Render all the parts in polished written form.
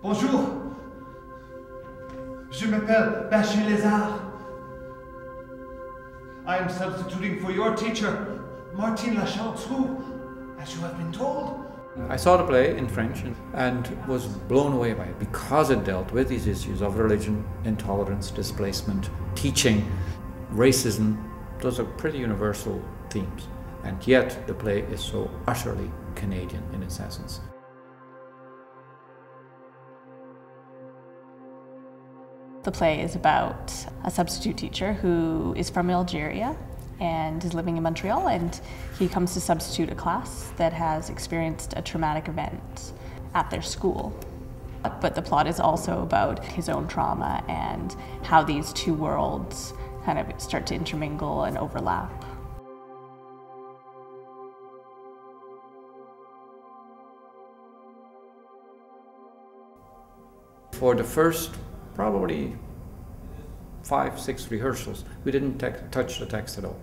Bonjour. Je m'appelle Bashir Lazhar. I am substituting for your teacher, Martin Lachance, who, as you have been told. I saw the play in French and was blown away by it because it dealt with these issues of religion, intolerance, displacement, teaching, racism. Those are pretty universal themes, and yet the play is so utterly Canadian in its essence. The play is about a substitute teacher who is from Algeria and is living in Montreal, and he comes to substitute a class that has experienced a traumatic event at their school. But the plot is also about his own trauma and how these two worlds kind of start to intermingle and overlap. For the first probably 5-6 rehearsals, we didn't touch the text at all.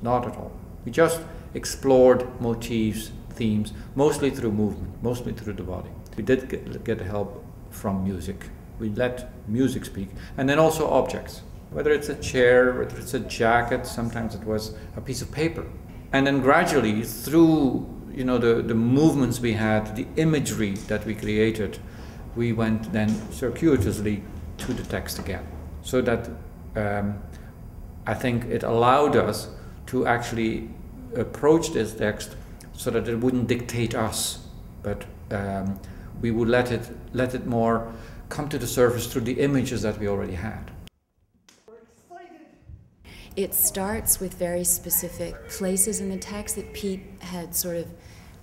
Not at all. We just explored motifs, themes, mostly through movement, mostly through the body. We did get help from music. We let music speak, and then also objects. Whether it's a chair, whether it's a jacket, sometimes it was a piece of paper. And then gradually, through the movements we had, the imagery that we created, we went then circuitously to the text again. So that I think it allowed us to actually approach this text so that it wouldn't dictate us, but we would let it more come to the surface through the images that we already had. It starts with very specific places in the text that Pete had sort of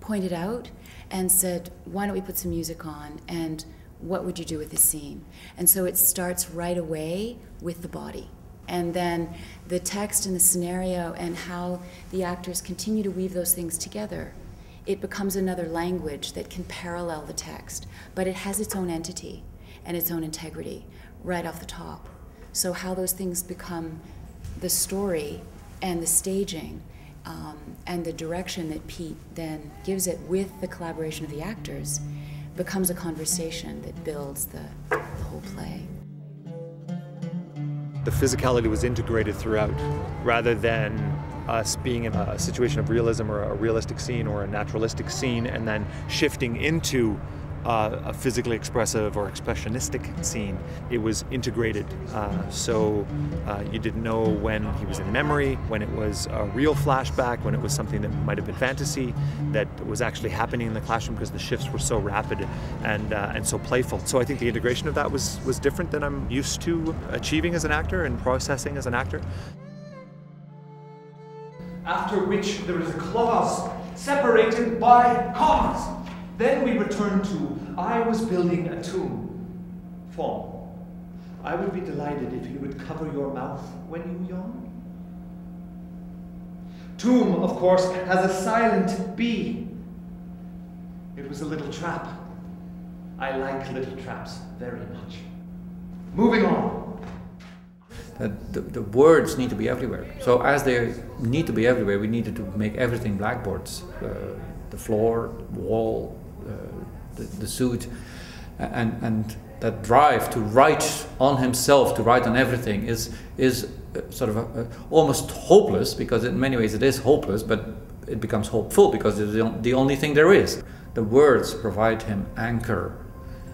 pointed out and said, why don't we put some music on, and what would you do with this scene? And so it starts right away with the body. And then the text and the scenario and how the actors continue to weave those things together, it becomes another language that can parallel the text, but it has its own entity and its own integrity right off the top. So how those things become the story and the staging and the direction that Pete then gives it with the collaboration of the actors becomes a conversation that builds the whole play. The physicality was integrated throughout, rather than us being in a situation of realism or a realistic scene or a naturalistic scene and then shifting into a physically expressive or expressionistic scene. It was integrated, so you didn't know when he was in memory, when it was a real flashback, when it was something that might have been fantasy that was actually happening in the classroom, because the shifts were so rapid and so playful. So I think the integration of that was different than I'm used to achieving as an actor and processing as an actor. After which there is a clause separated by commas. Then we return to, I was building a tomb. Form. I would be delighted if you would cover your mouth when you yawn. Tomb, of course, has a silent B. It was a little trap. I like little traps very much. Moving on. The words need to be everywhere. So as they need to be everywhere, we needed to make everything blackboards. The floor, the wall, the suit, and that drive to write on himself, to write on everything is sort of almost hopeless, because in many ways it is hopeless, but it becomes hopeful because it's the only thing there is. The words provide him anchor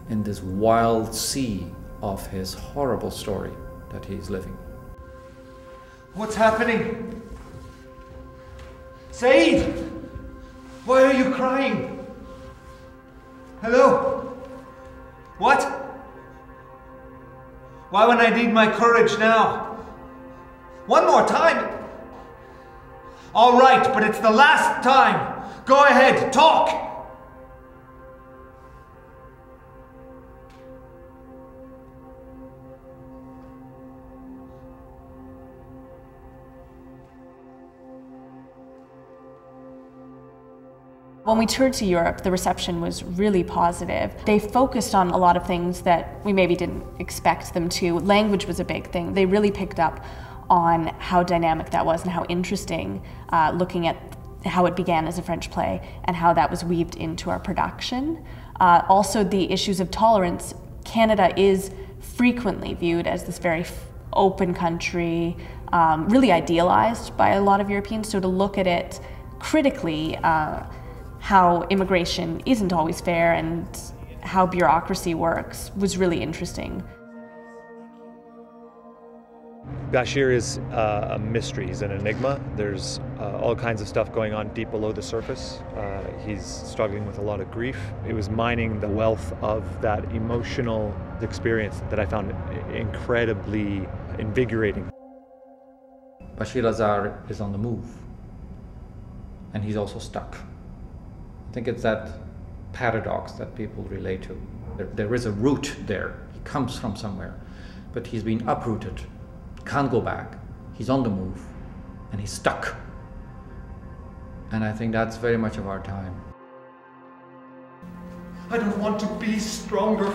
in this wild sea of his horrible story that he's living. What's happening? Saeed! Why are you crying? Hello? What? Why when I need my courage now? One more time? All right, but it's the last time. Go ahead, talk! When we toured to Europe, the reception was really positive. They focused on a lot of things that we maybe didn't expect them to. Language was a big thing. They really picked up on how dynamic that was and how interesting looking at how it began as a French play and how that was weaved into our production. Also the issues of tolerance. Canada is frequently viewed as this very open country, really idealized by a lot of Europeans. So to look at it critically, how immigration isn't always fair and how bureaucracy works was really interesting. Bashir is a mystery, he's an enigma. There's all kinds of stuff going on deep below the surface. He's struggling with a lot of grief. It was mining the wealth of that emotional experience that I found incredibly invigorating. Bashir Lazhar is on the move, and he's also stuck. I think it's that paradox that people relate to. There is a root there. He comes from somewhere, but he's been uprooted. Can't go back. He's on the move, and he's stuck. And I think that's very much of our time. I don't want to be stronger.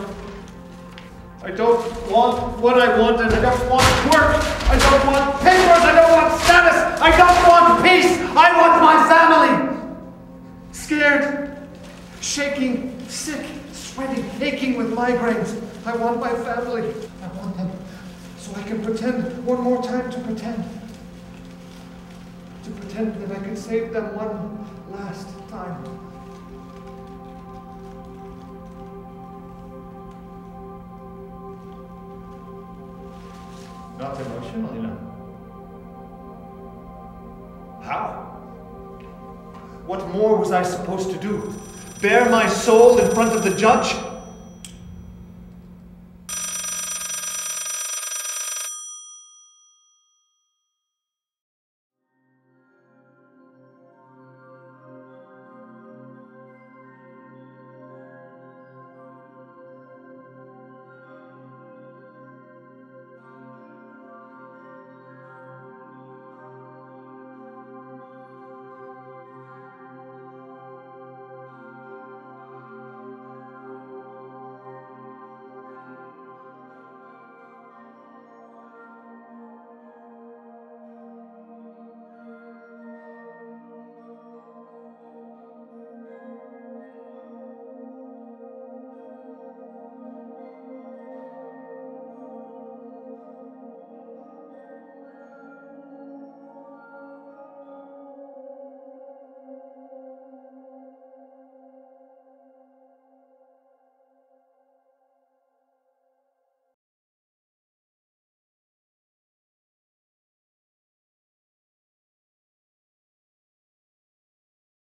I don't want what I want, and I don't want work. I don't want papers. I don't want status. I don't want peace. I want my family. Scared, shaking, sick, sweating, aching with migraines. I want my family. I want them so I can pretend one more time to pretend. To pretend that I can save them one last time. Not emotional, you know. How? What more was I supposed to do? Bare my soul in front of the judge?